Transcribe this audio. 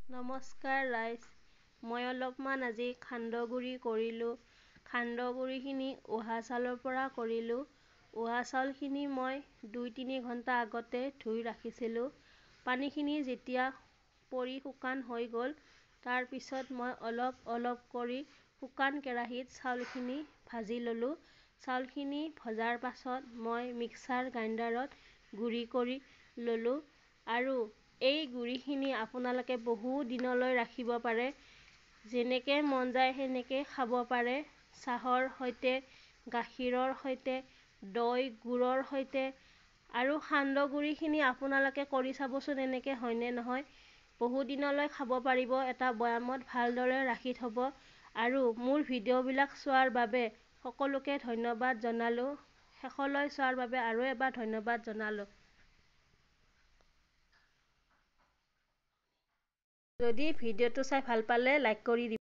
নমস্কাৰ ৰাইজ, মই অলপমান আজি সান্দহগুড়ি কৰিলোঁ। সান্দহগুড়িখিনি উহা চাউলৰ পৰা কৰিলোঁ। উহা চাউলখিনি মই 2-3 ঘণ্টা আগতে ধুই ৰাখিছিলোঁ। পানীখিনি যেতিয়া পৰি শুকান হৈ গ'ল, তাৰপিছত মই অলপ অলপ কৰি শুকান কেৰাহীত চাউলখিনি ভাজি ল'লোঁ। চাউলখিনি ভজাৰ পাছত মই মিক্সাৰ গ্ৰাইণ্ডাৰত গুড়ি কৰি ল'লোঁ আৰু এই গুড়িখিনি আপোনালোকে বহু দিনলৈ ৰাখিব পাৰে। যেনেকৈ মন যায় সেনেকৈ খাব পাৰে। চাহৰ সৈতে, গাখীৰৰ সৈতে, দৈ গুড়ৰ সৈতে। আৰু সান্দহগুড়িখিনি আপোনালোকে কৰি চাবচোন এনেকৈ হয়নে নহয়। বহু দিনলৈ খাব পাৰিব। এটা বৈয়ামত ভালদৰে ৰাখি থ'ব। আৰু মোৰ ভিডিঅ'বিলাক চোৱাৰ বাবে সকলোকে ধন্যবাদ জনালোঁ। শেষলৈ চোৱাৰ বাবে আৰু এবাৰ ধন্যবাদ জনালোঁ। যদি ভিডিঅ'টো চাই ভাল পালে লাইক কৰি দিব।